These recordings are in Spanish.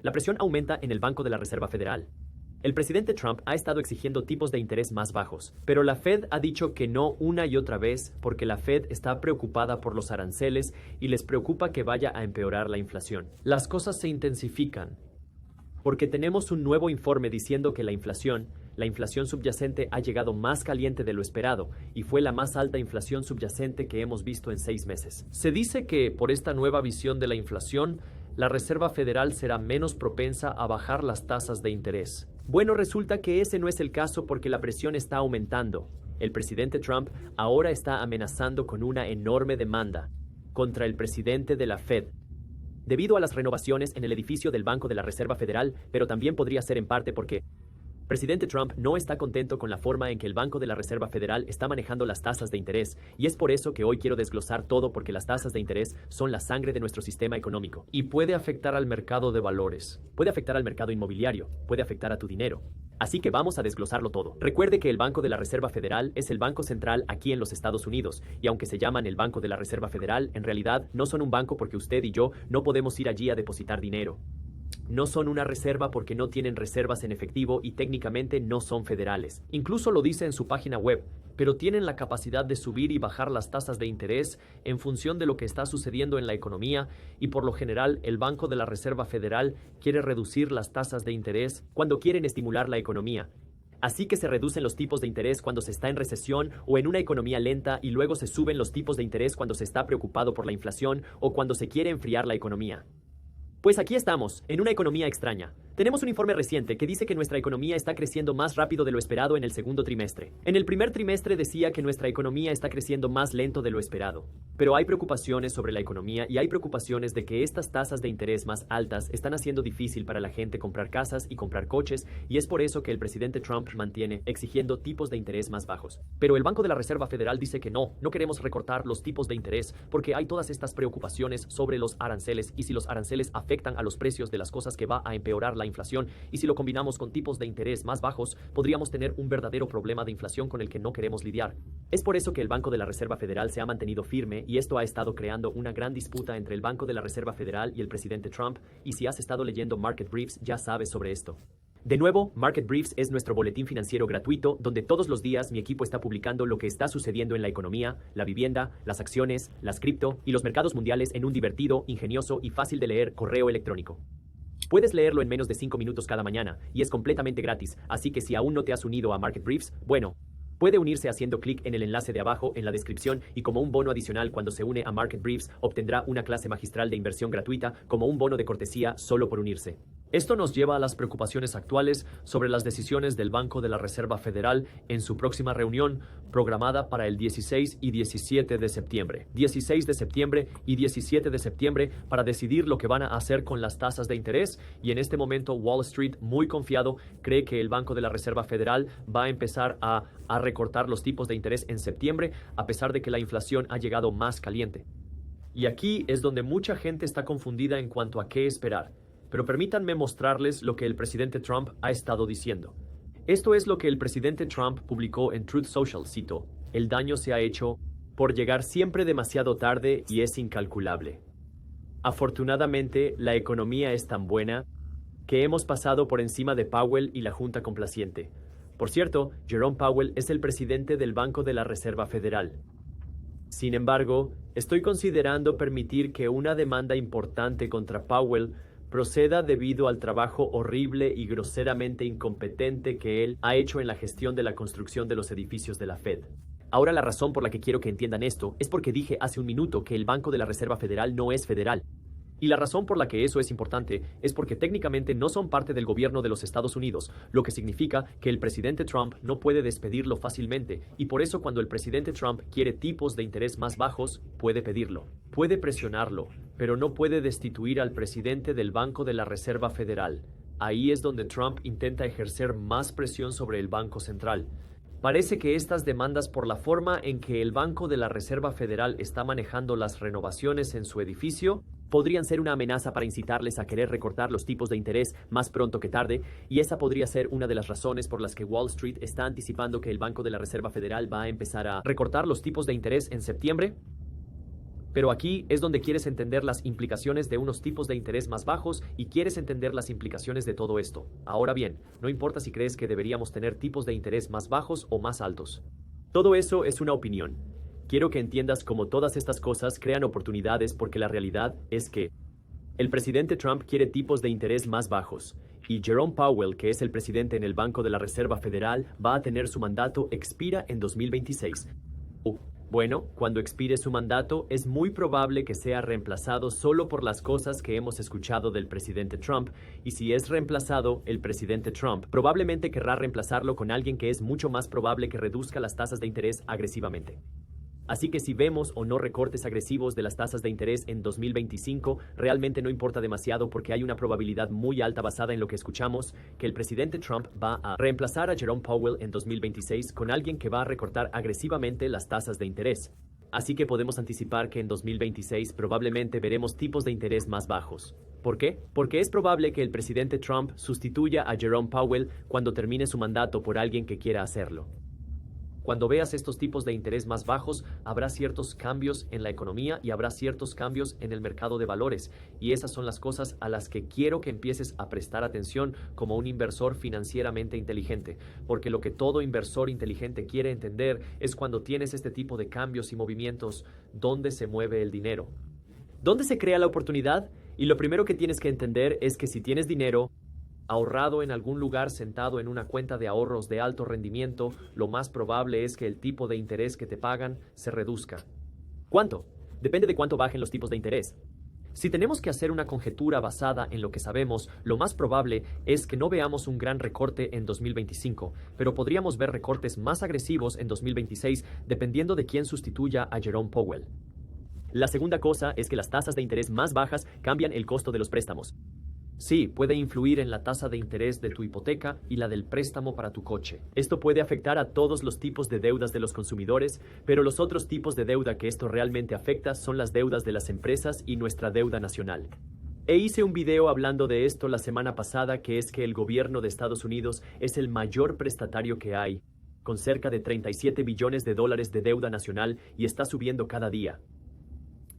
La presión aumenta en el Banco de la Reserva Federal. El presidente Trump ha estado exigiendo tipos de interés más bajos, pero la Fed ha dicho que no una y otra vez porque la Fed está preocupada por los aranceles y les preocupa que vaya a empeorar la inflación. Las cosas se intensifican porque tenemos un nuevo informe diciendo que la inflación subyacente ha llegado más caliente de lo esperado y fue la más alta inflación subyacente que hemos visto en 6 meses. Se dice que por esta nueva visión de la inflación, la Reserva Federal será menos propensa a bajar las tasas de interés. Bueno, resulta que ese no es el caso porque la presión está aumentando. El presidente Trump ahora está amenazando con una enorme demanda contra el presidente de la Fed, debido a las renovaciones en el edificio del Banco de la Reserva Federal, pero también podría ser en parte porque presidente Trump no está contento con la forma en que el Banco de la Reserva Federal está manejando las tasas de interés, y es por eso que hoy quiero desglosar todo porque las tasas de interés son la sangre de nuestro sistema económico. Y puede afectar al mercado de valores, puede afectar al mercado inmobiliario, puede afectar a tu dinero. Así que vamos a desglosarlo todo. Recuerde que el Banco de la Reserva Federal es el banco central aquí en los Estados Unidos, y aunque se llaman el Banco de la Reserva Federal, en realidad no son un banco porque usted y yo no podemos ir allí a depositar dinero. No son una reserva porque no tienen reservas en efectivo y técnicamente no son federales. Incluso lo dice en su página web, pero tienen la capacidad de subir y bajar las tasas de interés en función de lo que está sucediendo en la economía, y por lo general el Banco de la Reserva Federal quiere reducir las tasas de interés cuando quieren estimular la economía. Así que se reducen los tipos de interés cuando se está en recesión o en una economía lenta, y luego se suben los tipos de interés cuando se está preocupado por la inflación o cuando se quiere enfriar la economía. Pues aquí estamos, en una economía extraña. Tenemos un informe reciente que dice que nuestra economía está creciendo más rápido de lo esperado en el segundo trimestre. En el primer trimestre decía que nuestra economía está creciendo más lento de lo esperado. Pero hay preocupaciones sobre la economía y hay preocupaciones de que estas tasas de interés más altas están haciendo difícil para la gente comprar casas y comprar coches, y es por eso que el presidente Trump mantiene exigiendo tipos de interés más bajos. Pero el Banco de la Reserva Federal dice que no queremos recortar los tipos de interés porque hay todas estas preocupaciones sobre los aranceles, y si los aranceles afectan a los precios de las cosas que va a empeorar la inflación, y si lo combinamos con tipos de interés más bajos, podríamos tener un verdadero problema de inflación con el que no queremos lidiar. Es por eso que el Banco de la Reserva Federal se ha mantenido firme, y esto ha estado creando una gran disputa entre el Banco de la Reserva Federal y el presidente Trump, y si has estado leyendo Market Briefs ya sabes sobre esto. De nuevo, Market Briefs es nuestro boletín financiero gratuito donde todos los días mi equipo está publicando lo que está sucediendo en la economía, la vivienda, las acciones, las cripto y los mercados mundiales en un divertido, ingenioso y fácil de leer correo electrónico. Puedes leerlo en menos de 5 minutos cada mañana y es completamente gratis, así que si aún no te has unido a Market Briefs, bueno, puede unirse haciendo clic en el enlace de abajo en la descripción, y como un bono adicional cuando se une a Market Briefs obtendrá una clase magistral de inversión gratuita como un bono de cortesía solo por unirse. Esto nos lleva a las preocupaciones actuales sobre las decisiones del Banco de la Reserva Federal en su próxima reunión programada para el 16 y 17 de septiembre. 16 de septiembre y 17 de septiembre para decidir lo que van a hacer con las tasas de interés, y en este momento Wall Street, muy confiado, cree que el Banco de la Reserva Federal va a empezar a recortar los tipos de interés en septiembre, a pesar de que la inflación ha llegado más caliente. Y aquí es donde mucha gente está confundida en cuanto a qué esperar. Pero permítanme mostrarles lo que el presidente Trump ha estado diciendo. Esto es lo que el presidente Trump publicó en Truth Social, cito: "El daño se ha hecho por llegar siempre demasiado tarde y es incalculable. Afortunadamente, la economía es tan buena que hemos pasado por encima de Powell y la Junta Complaciente". Por cierto, Jerome Powell es el presidente del Banco de la Reserva Federal. Sin embargo, estoy considerando permitir que una demanda importante contra Powell proceda debido al trabajo horrible y groseramente incompetente que él ha hecho en la gestión de la construcción de los edificios de la Fed. Ahora, la razón por la que quiero que entiendan esto es porque dije hace un minuto que el Banco de la Reserva Federal no es federal. Y la razón por la que eso es importante es porque técnicamente no son parte del gobierno de los Estados Unidos, lo que significa que el presidente Trump no puede despedirlo fácilmente, y por eso cuando el presidente Trump quiere tipos de interés más bajos, puede pedirlo. Puede presionarlo, pero no puede destituir al presidente del Banco de la Reserva Federal. Ahí es donde Trump intenta ejercer más presión sobre el Banco Central. Parece que estas demandas por la forma en que el Banco de la Reserva Federal está manejando las renovaciones en su edificio podrían ser una amenaza para incitarles a querer recortar los tipos de interés más pronto que tarde, y esa podría ser una de las razones por las que Wall Street está anticipando que el Banco de la Reserva Federal va a empezar a recortar los tipos de interés en septiembre. Pero aquí es donde quieres entender las implicaciones de unos tipos de interés más bajos y quieres entender las implicaciones de todo esto. Ahora bien, no importa si crees que deberíamos tener tipos de interés más bajos o más altos. Todo eso es una opinión. Quiero que entiendas cómo todas estas cosas crean oportunidades porque la realidad es que el presidente Trump quiere tipos de interés más bajos y Jerome Powell, que es el presidente en el Banco de la Reserva Federal, va a tener su mandato expira en 2026. Bueno, cuando expire su mandato, es muy probable que sea reemplazado solo por las cosas que hemos escuchado del presidente Trump, y si es reemplazado, el presidente Trump probablemente querrá reemplazarlo con alguien que es mucho más probable que reduzca las tasas de interés agresivamente. Así que si vemos o no recortes agresivos de las tasas de interés en 2025, realmente no importa demasiado porque hay una probabilidad muy alta basada en lo que escuchamos, que el presidente Trump va a reemplazar a Jerome Powell en 2026 con alguien que va a recortar agresivamente las tasas de interés. Así que podemos anticipar que en 2026 probablemente veremos tipos de interés más bajos. ¿Por qué? Porque es probable que el presidente Trump sustituya a Jerome Powell cuando termine su mandato por alguien que quiera hacerlo. Cuando veas estos tipos de interés más bajos, habrá ciertos cambios en la economía y habrá ciertos cambios en el mercado de valores. Y esas son las cosas a las que quiero que empieces a prestar atención como un inversor financieramente inteligente. Porque lo que todo inversor inteligente quiere entender es cuando tienes este tipo de cambios y movimientos, ¿dónde se mueve el dinero? ¿Dónde se crea la oportunidad? Y lo primero que tienes que entender es que si tienes dinero ahorrado en algún lugar sentado en una cuenta de ahorros de alto rendimiento, lo más probable es que el tipo de interés que te pagan se reduzca. ¿Cuánto? Depende de cuánto bajen los tipos de interés. Si tenemos que hacer una conjetura basada en lo que sabemos, lo más probable es que no veamos un gran recorte en 2025, pero podríamos ver recortes más agresivos en 2026 dependiendo de quién sustituya a Jerome Powell. La segunda cosa es que las tasas de interés más bajas cambian el costo de los préstamos. Sí, puede influir en la tasa de interés de tu hipoteca y la del préstamo para tu coche. Esto puede afectar a todos los tipos de deudas de los consumidores, pero los otros tipos de deuda que esto realmente afecta son las deudas de las empresas y nuestra deuda nacional. Hice un video hablando de esto la semana pasada, que es que el gobierno de Estados Unidos es el mayor prestatario que hay, con cerca de 37 billones de dólares de deuda nacional y está subiendo cada día.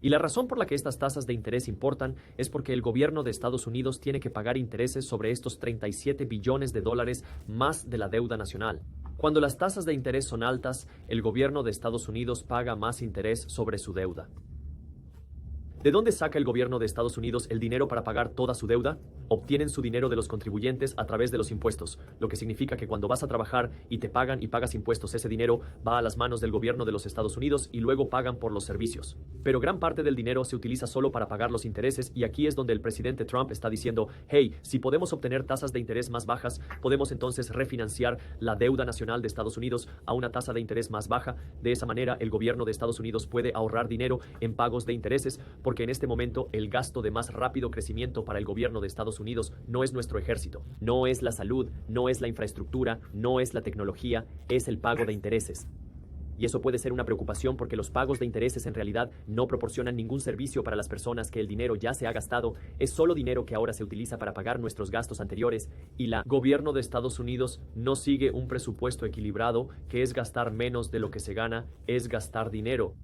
Y la razón por la que estas tasas de interés importan es porque el gobierno de Estados Unidos tiene que pagar intereses sobre estos 37 billones de dólares más de la deuda nacional. Cuando las tasas de interés son altas, el gobierno de Estados Unidos paga más interés sobre su deuda. ¿De dónde saca el gobierno de Estados Unidos el dinero para pagar toda su deuda? Obtienen su dinero de los contribuyentes a través de los impuestos, lo que significa que cuando vas a trabajar y te pagan y pagas impuestos, ese dinero va a las manos del gobierno de los Estados Unidos y luego pagan por los servicios. Pero gran parte del dinero se utiliza solo para pagar los intereses y aquí es donde el presidente Trump está diciendo, hey, si podemos obtener tasas de interés más bajas, podemos entonces refinanciar la deuda nacional de Estados Unidos a una tasa de interés más baja. De esa manera, el gobierno de Estados Unidos puede ahorrar dinero en pagos de intereses, porque en este momento el gasto de más rápido crecimiento para el gobierno de Estados Unidos no es nuestro ejército, no es la salud, no es la infraestructura, no es la tecnología, es el pago de intereses. Y eso puede ser una preocupación porque los pagos de intereses en realidad no proporcionan ningún servicio para las personas, que el dinero ya se ha gastado, es solo dinero que ahora se utiliza para pagar nuestros gastos anteriores, y el gobierno de Estados Unidos no sigue un presupuesto equilibrado, que es gastar menos de lo que se gana, es gastar dinero,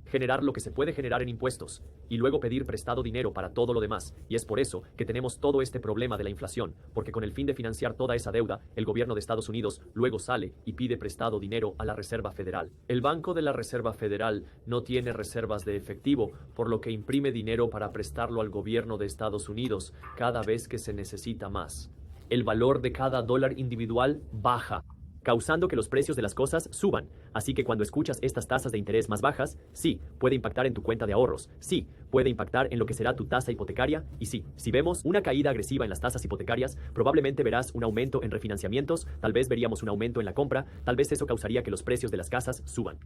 generar lo que se puede generar en impuestos y luego pedir prestado dinero para todo lo demás. Y es por eso que tenemos todo este problema de la inflación, porque con el fin de financiar toda esa deuda, el gobierno de Estados Unidos luego sale y pide prestado dinero a la Reserva Federal. El Banco de la Reserva Federal no tiene reservas de efectivo, por lo que imprime dinero para prestarlo al gobierno de Estados Unidos cada vez que se necesita más. El valor de cada dólar individual baja, causando que los precios de las cosas suban. Así que cuando escuchas estas tasas de interés más bajas, sí, puede impactar en tu cuenta de ahorros, sí, puede impactar en lo que será tu tasa hipotecaria, y sí, si vemos una caída agresiva en las tasas hipotecarias, probablemente verás un aumento en refinanciamientos, tal vez veríamos un aumento en la compra, tal vez eso causaría que los precios de las casas suban.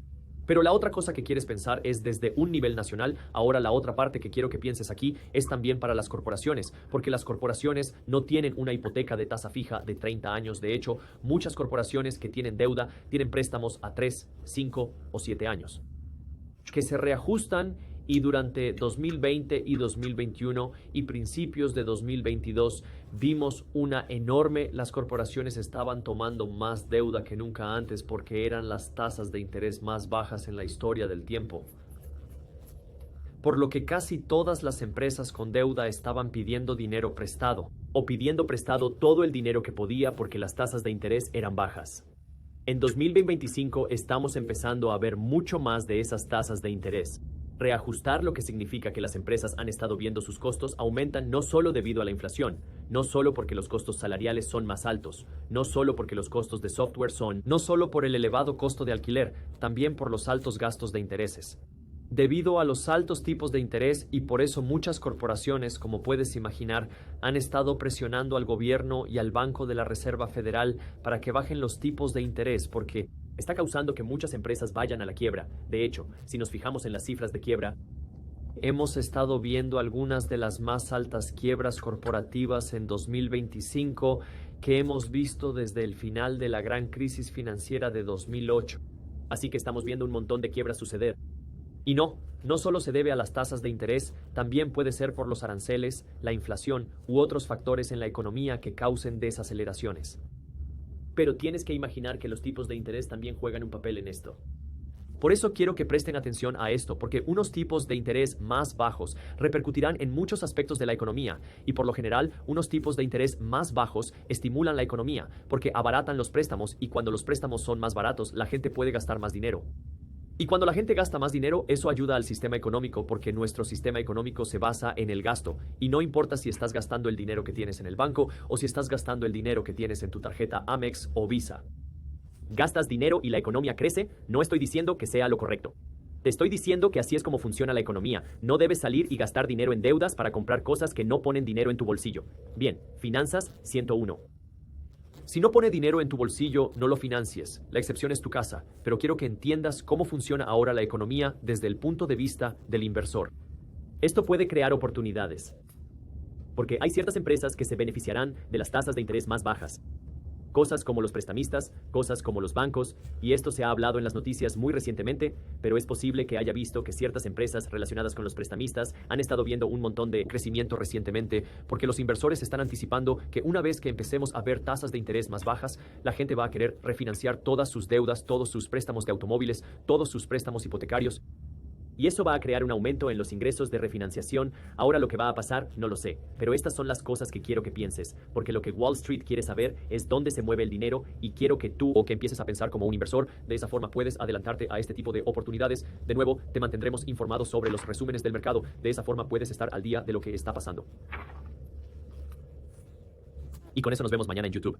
Pero la otra cosa que quieres pensar es desde un nivel nacional. Ahora la otra parte que quiero que pienses aquí es también para las corporaciones, porque las corporaciones no tienen una hipoteca de tasa fija de 30 años. De hecho, muchas corporaciones que tienen deuda tienen préstamos a 3, 5 o 7 años, que se reajustan, y durante 2020 y 2021 y principios de 2022 vimos las corporaciones estaban tomando más deuda que nunca antes porque eran las tasas de interés más bajas en la historia del tiempo. por lo que casi todas las empresas con deuda estaban pidiendo dinero prestado, o pidiendo prestado todo el dinero que podía porque las tasas de interés eran bajas. En 2025 estamos empezando a ver mucho más de esas tasas de interés. Reajustar, lo que significa que las empresas han estado viendo sus costos aumentan no solo debido a la inflación, no solo porque los costos salariales son más altos, no solo porque los costos de software son, no solo por el elevado costo de alquiler, también por los altos gastos de intereses. Debido a los altos tipos de interés y por eso muchas corporaciones, como puedes imaginar, han estado presionando al gobierno y al Banco de la Reserva Federal para que bajen los tipos de interés porque está causando que muchas empresas vayan a la quiebra. De hecho, si nos fijamos en las cifras de quiebra, hemos estado viendo algunas de las más altas quiebras corporativas en 2025 que hemos visto desde el final de la gran crisis financiera de 2008. Así que estamos viendo un montón de quiebras suceder. Y no solo se debe a las tasas de interés, también puede ser por los aranceles, la inflación u otros factores en la economía que causen desaceleraciones. Pero tienes que imaginar que los tipos de interés también juegan un papel en esto. Por eso quiero que presten atención a esto, porque unos tipos de interés más bajos repercutirán en muchos aspectos de la economía, y por lo general, unos tipos de interés más bajos estimulan la economía, porque abaratan los préstamos, y cuando los préstamos son más baratos, la gente puede gastar más dinero. Y cuando la gente gasta más dinero, eso ayuda al sistema económico porque nuestro sistema económico se basa en el gasto. Y no importa si estás gastando el dinero que tienes en el banco o si estás gastando el dinero que tienes en tu tarjeta Amex o Visa. Gastas dinero y la economía crece, no estoy diciendo que sea lo correcto. Te estoy diciendo que así es como funciona la economía. No debes salir y gastar dinero en deudas para comprar cosas que no ponen dinero en tu bolsillo. Bien, Finanzas 101. Si no pone dinero en tu bolsillo, no lo financies. La excepción es tu casa, pero quiero que entiendas cómo funciona ahora la economía desde el punto de vista del inversor. Esto puede crear oportunidades, porque hay ciertas empresas que se beneficiarán de las tasas de interés más bajas. Cosas como los prestamistas, cosas como los bancos, y esto se ha hablado en las noticias muy recientemente, pero es posible que haya visto que ciertas empresas relacionadas con los prestamistas han estado viendo un montón de crecimiento recientemente, porque los inversores están anticipando que una vez que empecemos a ver tasas de interés más bajas, la gente va a querer refinanciar todas sus deudas, todos sus préstamos de automóviles, todos sus préstamos hipotecarios. Y eso va a crear un aumento en los ingresos de refinanciación. Ahora lo que va a pasar, no lo sé. Pero estas son las cosas que quiero que pienses. Porque lo que Wall Street quiere saber es dónde se mueve el dinero y quiero que tú o que empieces a pensar como un inversor. De esa forma puedes adelantarte a este tipo de oportunidades. De nuevo, te mantendremos informados sobre los resúmenes del mercado. De esa forma puedes estar al día de lo que está pasando. Y con eso nos vemos mañana en YouTube.